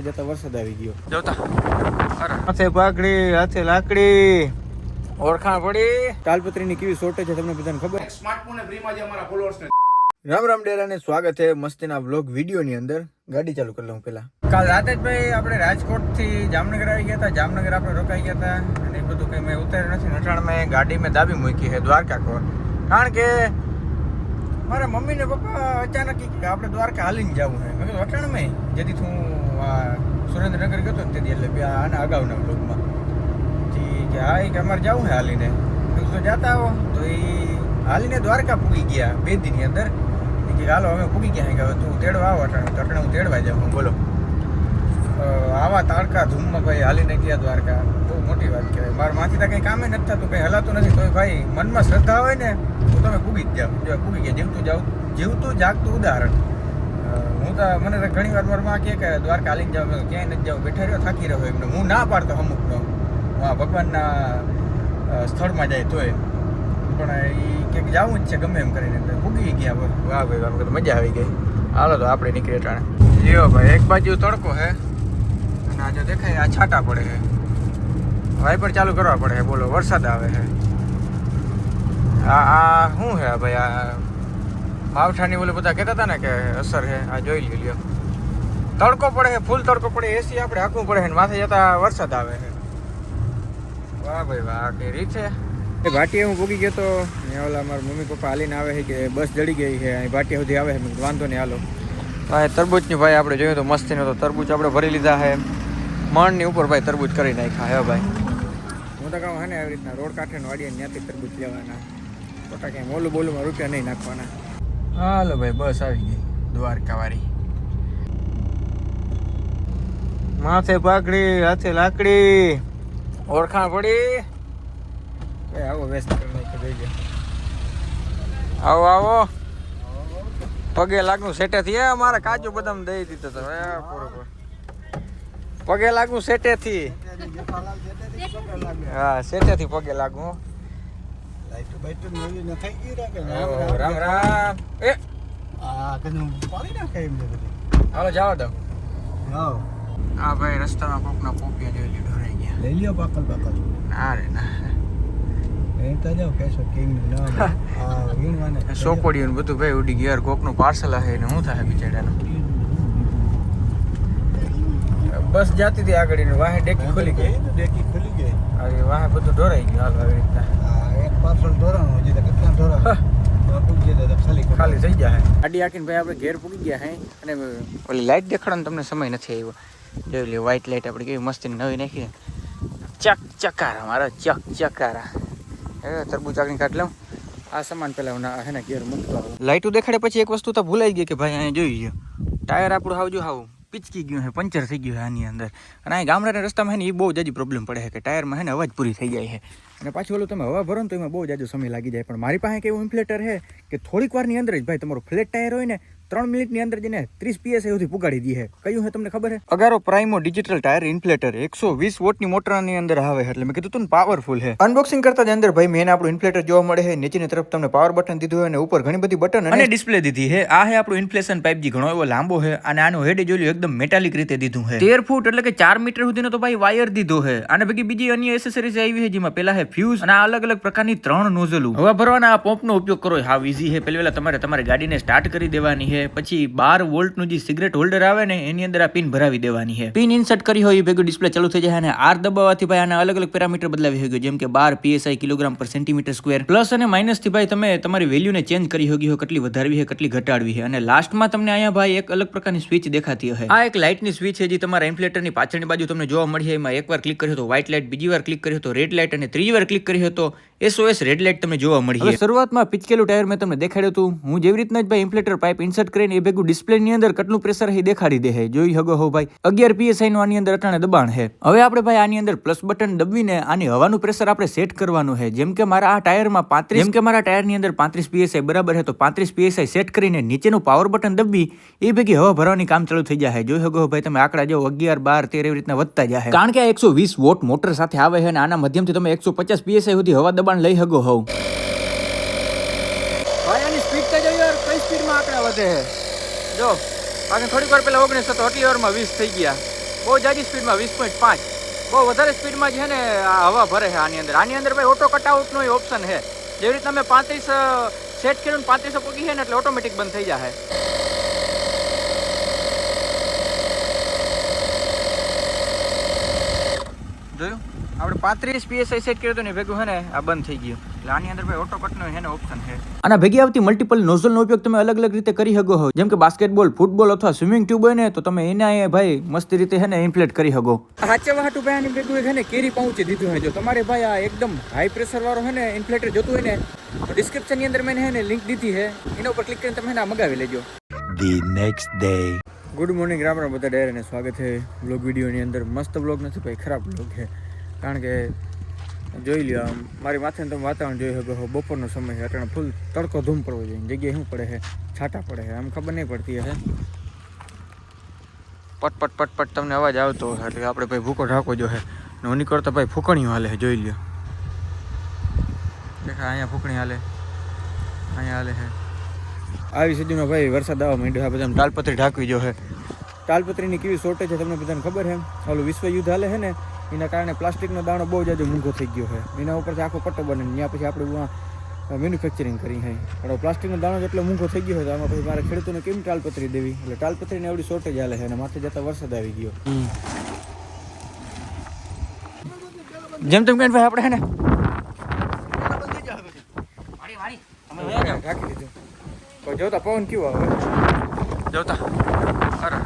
જતા વરસાદ આવી ગયો. જોતા હાથે પાકડી હાથે લાકડી ઓળખાણ પડી. તાલપત્રીની કેવી શોર્ટેજ છે તમને બધાને ખબર? સ્માર્ટફોન ને ફ્રીમાં જે અમારા ફોલોઅર્સ ને રામ રામ ડેરાને સ્વાગત છે મસ્તીના વ્લોગ વિડીયોની અંદર. ગાડી ચાલુ કરી લઉં પેલા. કાલ રાતે જ ભાઈ આપણે રાજકોટ થી જામનગર આવી ગયા હતા. જામનગર આપણે રોકાઈ ગયા હતા અને એ બધું કઈ મેં ઉતાર્યું નથી. નટાણ મેં ગાડી મેં દાબી મૂકી છે દ્વારકા કોર. કારણ કે મારા મમ્મી ને પપ્પા અચાનક કે આપણે દ્વારકા હાલીને જવું છે. મેં કીધું અટાણ મેં જેથી હું સુરેન્દ્રનગર ગયો હતો ને તેથી એટલે આના અગાઉના બ્લોગમાં કે હા કે અમારે જવું છે હાલીને. તો જતા આવો તો એ હાલીને દ્વારકા પૂગી ગયા 2 દિનની અંદર. કે હાલો અમે પૂગી ગયા કે હવે તું તેડવા આવો અટાણે હું તેડવા જાઉં. બોલો આવા તાડકા ધૂમમાં ભાઈ હાલીને ગયા દ્વારકા. બહુ મોટી વાત કહેવાય. મારા માંથી તો કંઈ કામે નથી થતું, કંઈ હલાતું નથી. તો ભાઈ મનમાં શ્રદ્ધા હોય ને તો તમે પૂગી જ જાઓ. જો પૂગી ગયા જીવતું જાગતું ઉદાહરણ. હું તો મને તો ઘણી વાર મારા માં કે દ્વારકા હાલીને જાઉં, ક્યાંય નથી જાઉં, બેઠા રહ્યો થાકી રહ્યો એમને. હું ના પાડતો અમુકનો ભગવાનના સ્થળમાં જાય તોય, પણ એ કંઈક જવું જ છે ગમે એમ કરીને. પૂગી ગયા. વાહ ભાઈ આમ કીધું મજા આવી ગઈ. હાલો તો આપણે નીકળીએ ટાણે. લ્યો ભાઈ એક બાજુ તડકો છે અને આ જો દેખાય આ છાંટા પડે છે. વાઇપર ચાલુ કરવા પડે છે. બોલો વરસાદ આવે છે. આ શું છે ભાઈ? આ માવઠાની બોલે બધા કહેતા હતા ને કે અસર છે. આ જોઈ લ્યો તડકો પડે છે, ફૂલ તડકો પડે. એસી આપણે હાંકવું પડે છે ને માથે જતા વરસાદ આવે છે. વાહ ભાઈ વાહ કઈ રીત છે. ભાટિયા હું પૂગી ગયો તો ઓલા મારા મમ્મી પપ્પા હાલીને આવે છે કે બસ જડી ગઈ છે અહીં ભાટિયા સુધી આવે છે. વાંધો નહીં હાલો. ભાઈ તરબૂચની ભાઈ આપણે જોયું તો મસ્તીનો તો તરબૂચ આપણે ભરી લીધા છે. મણની ઉપર ભાઈ તરબૂચ કરી નાખ્યા હે ભાઈ. હું તો કહું હે ને આવી રીતના રોડ કાંઠે વાડીએ ત્યાંથી તરબૂચ લેવાના. ખોટા ક્યાંય મોલું બોલુમાં રૂપિયા નહીં નાખવાના. હાલો ભાઈ બસ આવી ગઈ દ્વારકા વાળી. માથે પાકડી હાથે લાકડી ઓળખાણ પડી. આવો વેસ્ટ કરી નાખી જોઈ ગયા. આવો આવો પગે લાગુ સેટેથી. એ મારા કાજુ બદામ દઈ દીધો તો પગે લાગુ સેટેથી. હા સેટેથી પગે લાગુ. રામ રામ. એ હાલો જવા દો. હા ભાઈ રસ્તામાં કોકના પોપિયા જોઈ લીધો રહી ગયા. લઈ લ્યો પાકલ પાકલ. ના રે ના સોકોડી સોકોડીયું બધું ભાઈ ઉડી ગયા. કોકનું પાર્સલ હશે ને શું થાય બિચારાનું. બસ જાતી હતી આગળ ને વાહે ડેકી ખુલી ગઈ. હવે વાહે બધું ઢોરાઈ ગયું. હાલ આવી રીતના એક પાર્સલ ઢોરાણું હજી તો કેટલા ઢોરા ખાલી થઈ જાય. ગાડી આખીને ભાઈ આપણે ઘેર પૂગી ગયા હે. અને ઓલી લાઇટ દેખાડવાનો તમને સમય નથી આવ્યો. જોઈ લે વ્હાઈટ લાઇટ આપણે કેવી મસ્તી નવી નાખી. ચક ચકારા મારો ચક ચકારા. તરબૂચ આગળ કાઢ લઉં. આ સામાન પેલા હે ને ઘેર મૂકતો. લાઇટો દેખાડે પછી એક વસ્તુ તો ભૂલાઈ ગઈ કે ભાઈ અહીંયા જોઈ ગયો ટાયર આપણું હાવ પિચકી ગયું છે, પંચર થઈ ગયું છે આની અંદર. અને અહીં ગામડાના રસ્તામાં હે ને એ બહુ જાજી પ્રોબ્લેમ પડે છે કે ટાયરમાં હે ને અવાજ પૂરી થઈ જાય છે. અને પાછું ઓલું તમે હવા ભરો ને તો એમાં બહુ જાજો સમય લાગી જાય. પણ મારી પાસે કેવું ઇન્ફ્લેટર છે કે થોડીક વારની અંદર જ ભાઈ તમારું ફ્લેટ ટાયર હોય ને 3 મિનિટની અંદર જઈને 30 PSI સુધી પુગાડી દે છે. કયું છે તમને ખબર છે? અગારો પ્રાઇમો ડિજિટલ ટાયર ઇન્ફ્લેટર 120 વોટની મોટરની અંદર આવે છે. એટલે મેં કીધું તું પાવરફુલ છે. અનબોક્સિંગ કરતા જ અંદર ભાઈ મેં આપણું ઇન્ફ્લેટર જોવા મળે છે. નીચેની તરફ તમને પાવર બટન દીધું હોય અને ઉપર ઘણી બધી બટન અને ડિસ્પ્લે દીધી છે. આ છે આપણું ઇન્ફ્લેશન પાઇપ જે ઘણો એવો લાંબો છે અને આનું હેડ જોયું એકદમ મેટાલિક રીતે દીધું છે. 13 ફૂટ એટલે કે 4 મીટર સુધીનો તો ભાઈ વાયર દીધો છે. અને બાકી બીજી અન્ય એસેસરીઝ આવી છે જેમાં પેલા છે ફ્યુઝ અને આ અલગ અલગ પ્રકારની 3 નોઝલો. હવા ભરવાના આ પંપનો ઉપયોગ કરો હાવ ઈઝી છે. પહેલા તમારી ગાડીને સ્ટાર્ટ કરી દેવાની છે. પછી 12 વોલ્ટનું જે સિગરેટ હોલ્ડર આવે ને એની અંદર આ પિન ભરાવી દેવાની છે. પિન ઇન્સર્ટ કરી હોય એ ભેગું ડિસ્પ્લે ચાલુ થઈ જાય. અને આર દબાવવાથી ભાઈ આના અલગ અલગ પેરામીટર બદલાવી હોય જેમ કે 12 PSI કિલોગ્રામ પર સેન્ટીમીટર સ્ક્વેર. પ્લસ અને માઇનસ થી ભાઈ તમે તમારી વેલ્યુને ચેન્જ કરી હોગી હોય કેટલી વધારવી છે કેટલી ઘટાડવી છે. અને લાસ્ટમાં તમને અહીંયા ભાઈ એક અલગ પ્રકારની સ્વિચ દેખાતી હશે. આ એક લાઇટની સ્વિચ છે જે તમારા ઇન્ફ્લેટરની પાછળની બાજુ તમને જોવા મળી છે. એમાં એકવાર ક્લિક કર્યો તો વ્હાઇટ લાઇટ, બીજી વાર ક્લિક કર્યો તો રેડ લાઇટ અને ત્રીજી વાર ક્લિક કર્યો તો SOS રેડ લાઇટ તમને જોવા મળી છે. શરૂઆતમાં પિચકેલું ટાયર મેં તમને દેખાડ્યું હતું. હું જેવી રીતના જ ભાઈ ઇન્ફ્લેટર પાઇપ ઇન્સર્ટ કરીને એ ભેગું ડિસ્પ્લે ની અંદર કેટલું પ્રેશર છે દેખાડી દે છે. જોઈ હગો હો ભાઈ 11 PSI નું આની અંદર અટાણે દબાણ છે. હવે આપણે ભાઈ આની અંદર પ્લસ બટન દબાવીને આની હવાનું પ્રેશર આપણે સેટ કરવાનું છે. જેમ કે મારા આ ટાયરમાં 35 જેમ કે મારા ટાયરની અંદર 35 PSI બરાબર છે તો 35 PSI સેટ કરીને નીચેનું પાવર બટન દબી એ ભેગી હવા ભરવાની કામ ચાલુ થઈ જાય. જોઈ હગો ભાઈ તમે આંકડા જો 11 12 13 એવી રીતના વધતા જાય. કારણ કે આ 120 વોટ મોટર સાથે આવે છે અને આના માધ્યમથી તમે 150 PSI સુધી હવા દબાણ લઈ હગો હોવ. ભાઈ આની સ્પીડ તો જો યાર કઈ સ્પીડમાં આંકડા વધે છે. જો અને થોડીક વાર પહેલા 19 હતો, આટલી વારમાં 20 થઈ ગયા. બહુ જાજી સ્પીડમાં 20.5 બહુ વધારે સ્પીડમાં છે ને આ હવા ભરે છે આની અંદર ભાઈ ઓટો કટઆઉટનો ઓપ્શન છે. જેવી રીતે તમે 35 સેટ કર્યું ને 35 પગી છે ને એટલે ઓટોમેટિક બંધ થઈ જાય. જોયું આપણે 35 PSI સેટ કર્યો તો ને ભેગું છે ને આ બંધ થઈ ગયું. એટલે આની અંદર ભાઈ ઓટો કટનો છે ને ઓપ્શન છે. આના ભેગી આવતી મલ્ટિપલ નોઝલનો ઉપયોગ તમે અલગ અલગ રીતે કરી શકો છો. જેમ કે બાસ્કેટબોલ, ફૂટબોલ અથવા સ્વિમિંગ ટ્યુબ હોય ને તો તમે એના ભાઈ મસ્તી રીતે છે ને ઇન્ફ્લેટ કરી શકો. સાચે વાટું ભાઈ આની ભેગું છે ને કેરી પહોંચી દીધું હોય. જો તમારે ભાઈ આ એકદમ હાઈ પ્રેશર વાળો છે ને ઇન્ફ્લેટર જોતું હોય ને તો ડિસ્ક્રિપ્શનની અંદર મેં છે ને લિંક દીધી છે, એના ઉપર ક્લિક કરીને તમે મગાવી લેજો. The next day. Good morning Ram Ram બધા ડાયરાને સ્વાગત છે બ્લોગ વિડીયોની અંદર. મસ્ત બ્લોગ નથી ભાઈ, ખરાબ બ્લોગ છે. કારણ કે જોઈ લ્યો આમ મારી માથે તમે વાતાવરણ જોઈ શકો. બપોરનો સમય છે, અટાણે ફૂલ તડકો ધૂમ પડવો જોઈએ. જગ્યાએ શું પડે છે, છાંટા પડે છે, આમ ખબર નહીં પડતી હશે. પટ પટ પટ પટ તમને અવાજ આવતો હોય એટલે આપણે ભાઈ ભૂકો ઢાંકો જો છે નો નીકળતો ભાઈ ફૂકણીઓ હાલે છે. જોઈ લ્યો દેખા અહીંયા ફૂકણી હાલે, અહીંયા હાલે છે. આવી સુધીનો ભાઈ વરસાદ આવવા માંડ્યો. આ બધા તાલપત્રી ઢાંકવી જો છે. તાલપત્રીની કેવી શોર્ટેજ છે તમને બધાને ખબર છે. ઓલું વિશ્વ યુદ્ધ હાલે છે ને એના કારણે પ્લાસ્ટિકનો દાણો બહુ જાજો મોંઘો થઈ ગયો છે. એના ઉપરથી આખો પટ્ટો બને ત્યાં પછી આપણે મેન્યુફેક્ચરિંગ કરી છે. પણ પ્લાસ્ટિકનો દાણો જેટલો મોંઘો થઈ ગયો હોય તો આમાં પછી મારે ખેડૂતોને કેમ તાલપત્રી દેવી? એટલે તાલપત્રીને એવડી શોર્ટેજ હાલે છે અને માથે જતા વરસાદ આવી ગયો. જેમ તેમ કહીને ભાઈ આપણે છે ને રાખી દીધું. તો જોતા પવન કેવો આવે જોતા અરે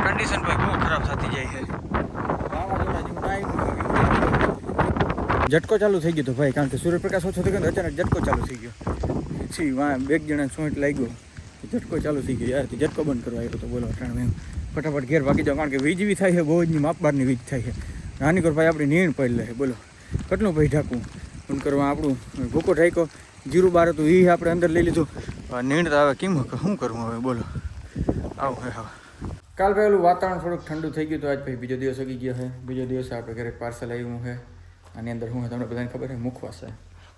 કન્ડિશન ભાઈ બહુ ખરાબ થતી જાય છે. ઝટકો ચાલુ થઈ ગયો તો ભાઈ, કારણ કે સૂર્યપ્રકાશ ઓછો થઈ ગયો અચાનક ઝટકો ચાલુ થઈ ગયો. પછી બે જણા સોંટ લાગ્યો, ઝટકો ચાલુ થઈ ગયો. યાર ઝટકો બંધ કરવા આવ્યો તો બોલો અટાણે મેં ફટાફટ ઘેર ભાગી જાવ. કારણ કે વીજ બી થાય છે, બહુ જ માપબારની વીજ થાય છે. નાની કર ભાઈ આપણી નીણ પડી લે બોલો કેટલું ભાઈ ઢાંકવું બંધ કરવા. આપણું ભૂકો ઢાંકો 0-12 હતું એ આપણે અંદર લઈ લીધું. નીંદ આવે કેમ શું કરવું હવે બોલો. આવું હે હવે કાલ ભાઈ ઓલું વાતાવરણ થોડુંક ઠંડુ થઈ ગયું તો આજ ભાઈ બીજો દિવસ ઉગી ગયો છે. બીજો દિવસ આપણે ઘરે પાર્સલ આવ્યું છે. આની અંદર શું છે તમને બધાને ખબર છે? મુખવાસ છે.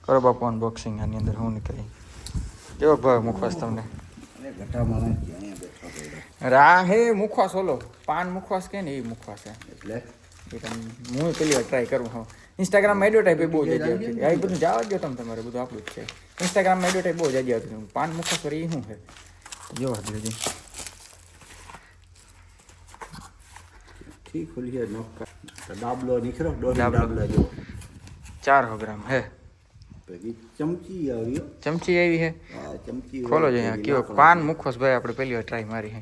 કરો બાપુ અનબોક્સિંગ. આની અંદર શું નીકળી કેવો ભાવ મુખવાસ તમને? રાહે મુખવાસ ઓલો પાન મુખવાસ કે ને એ મુખવાસ છે. એટલે હું પેલી વાર ટ્રાય કરું. હા ઇન્સ્ટાગ્રામમાં એડવર્ટાઈઝ બહુ જાજી આવતી હતી. આ બધું જવા દો તમે, તમારે બધું આપણું જ છે. ઇન્સ્ટાગ્રામમાં એડવર્ટાઈઝ બહુ જાજી આવતી હતી. પાન મુખવાસ પર એ શું છે જોવા દો હજી. ठीक खुली है नौका डाबलो निकरो डाबलो। डाबला जो 400 ग्राम है. પેલી ચમચી આવી ચમચી આવી છે. આ ચમચી ખોલો જો અહીંયા કેવો પાન મુખવાસ ભાઈ આપણે પહેલી વાર ટ્રાય મારી છે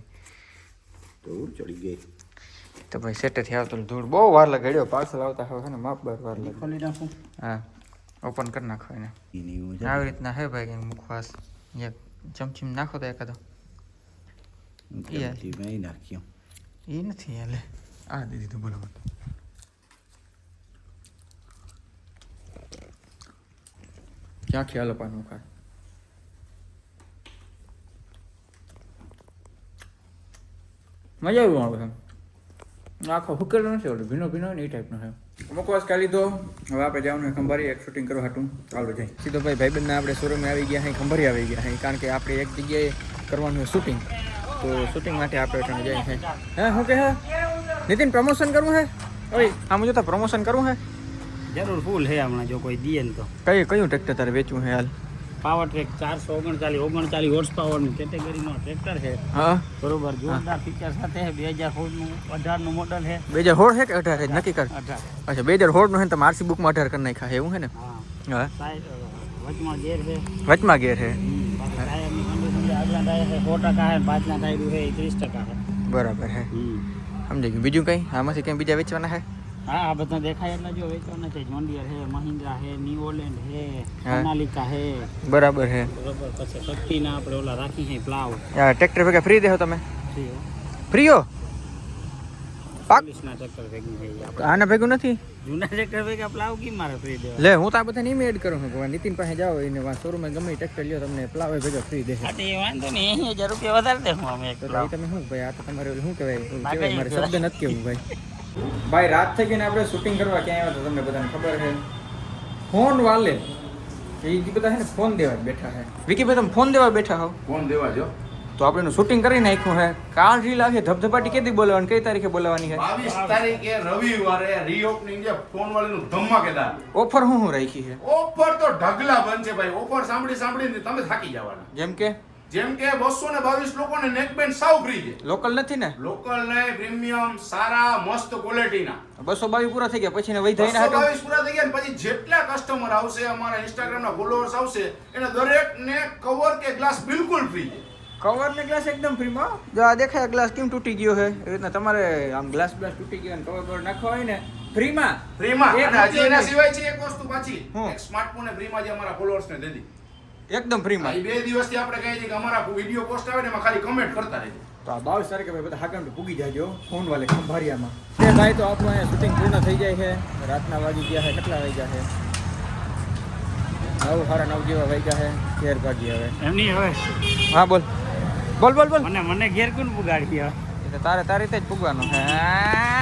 તો ચડી ગઈ. તો ભાઈ સેટેથી આવતો ધૂળ બહુ વાર લગાડ્યો. પાર્સલ આવતા હવે છે ને માપ વાર લાગે. ખોલી નાખું. હા ઓપન કરી નાખો એને. એની આવી રીતના હે ભાઈ મુખવાસ. એક ચમચી નાખો તો એકાદો. ચમચી મેં નાખ્યો. એ નથી હાલે આ દીધી તો બોલો. ક્યાં ખ્યાલ પાન મુખવાસ મજા આવ્યું આવે છે. આખો હુકેલો નથી ઓલું ભીનો ભીનો ને એ ટાઈપનો છે. મુખવાસ ખાલી તો હવે આપણે જવાનું ખંભારી એક શૂટિંગ કરવા હાટું ચાલો જાય. સીધો ભાઈ ભાઈબંધના આપણે શોરૂમે આવી ગયા અહીં, ખંભારી આવી ગયા અહીં. કારણ કે આપણે એક જગ્યાએ કરવાનું છે શૂટિંગ, તો શૂટિંગ માટે આપણે અટાણે જાય છે. હે શું કહે નીતિન પ્રમોશન કરવું હે? ઓય આમ જોતા પ્રમોશન કરવું હે? જરૂર ફૂલ હે હમણાં જો કોઈ દીએ ને તો. કયું ટ્રેક્ટર તારે વેચવું હે હાલ? પાવર ટ્રેક 439 હોર્સ પાવરનું કેટેગરીનો ટ્રેક્ટર છે. હા બરોબર, જોરદાર ફીચર સાથે 2016નું 18નું મોડલ છે. 2016 છે કે 18 છે નક્કી કર. 18. અચ્છા 2016 નું હે તો આરસી બુકમાં 18 કરી નાખ્યા એવું હે ને? હા હા સાઈડ વચમાં ગેર છે. વચમાં ગેર છે. બાકી ટાયરની કન્ડિશન આગલા ટાયર છે 100% છે, પાછલા ટાયર છે 30% છે. બરાબર હે સમજી ગયું. બીજું કંઈ આમાંથી કંઈ બીજા વેચવાના હે? હા આ બધા દેખાય એટલે જો વેચવાના છે. જોન્ડિયર છે, મહિન્દ્રા છે, નિઓલેન્ડ છે, હા. સોનાલિકા છે. બરાબર હે. બરોબર, પછી શક્તિના આપણે ઓલા રાખી છે પ્લાવ ટ્રેક્ટર ભેગા ફ્રી દેહો તમે? છે. ફ્રીઓ પાક પોલીસના ટ્રેક્ટર ભેગું છે ઈ આપણે. આના ભેગું નથી જૂના ટ્રેક્ટર ભેગા પ્લાવ કેમ મારે ફ્રી દેવા? લે હું તો આ બધાને એમ એડ કરું છું. નીતિન પાસે જાઓ એને શોરૂમમાં ગમે ટ્રેક્ટર લ્યો તમને પ્લાવે ભેગા ફ્રી દે. હા તો એ વાંધો નહીં, 80,000 રૂપિયા વધારે દે હું અમે એક તો પ્લાવ. ભાઈ તમે શું ભાઈ આ તો તમારે ઓલું શું કહેવાય ના કહેવાય મારે કઈ શબ્દ નથી કેવું ભાઈ. ભાઈ રાત થઈ ગઈ ને આપણે શૂટિંગ કરવા ક્યાં આવ્યા તો તમને બધાને ખબર છે. ફોન વાલે એ બધા છે ને ફોન દેવા જ બેઠા છે. વિકી ભાઈ તમે ફોન દેવા બેઠા હો? ફોન દેવા જો તો આપણે એનું શૂટિંગ કરી નાખ્યું હે. કાલ રીલ આવી ધબધબાટી કેદી બોલાવવાની, કઈ તારીખે બોલાવવાની છે? 22 તારીખે રવિવારે રીઓપનિંગ છે ફોન વાળીનું ધમાકેદાર ઓફર હું રાખી છે? ઓફર તો ઢગલા બનશે ભાઈ. ઓફર સાંભળીને તમે થાકી જવાના. જેમ કે 222 લોકોને નેકબેન્ડ સાવ ફ્રી છે. લોકલ નથી ને? લોકલ ને પ્રીમિયમ સારા મસ્ત ક્વોલિટીના 222 પૂરા થઈ ગયા પછી ને વૈધાઈ ના 222 પૂરા થઈ ગયા ને પછી જેટલા કસ્ટમર આવશે અમારા ઇન્સ્ટાગ્રામ ના ફોલોઅર્સ આવશે એને દરેકને કવર કે ગ્લાસ બિલકુલ ફ્રી છે. કવર ને ગ્લાસ એકદમ ફ્રીમાં. જો આ દેખાય ગ્લાસ કેમ તૂટી ગયો છે એ રીતના તમારે આમ ગ્લાસ તૂટી ગયો ને કવર કવર નાખવા હોય ને ફ્રીમાં. અને હજી એના સિવાય છે એક વસ્તુ પાછી હું? એક સ્માર્ટફોન ને ફ્રીમાં જે અમારા ફોલોઅર્સ ને દે દી. એકદમ ફ્રીમાં. આ 2 દિવસથી આપણે કહીએ છીએ કે અમારા વિડિયો પોસ્ટ આવે ને એમાં ખાલી કમેન્ટ કરતા રહેજો. તો આ 22 તારીખે ભાઈ બધા હાકમ પૂગી જાજો ફોન વાલે ખંભારિયામાં. તે ભાઈ તો આપણું અહીંયા શૂટિંગ પૂર્ણ થઈ જાય છે. રાતના વાગી ગયા છે, કેટલા વાગ્યા છે? 9 સાડા 9 જેવા વાગ્યા છે. ઘેર ભાગી હવે. એમની હવે હા બોલ. મને ઘેર કોણ પુગાડી હવે? તારે તારી રીતે જ પૂગવાનું. હા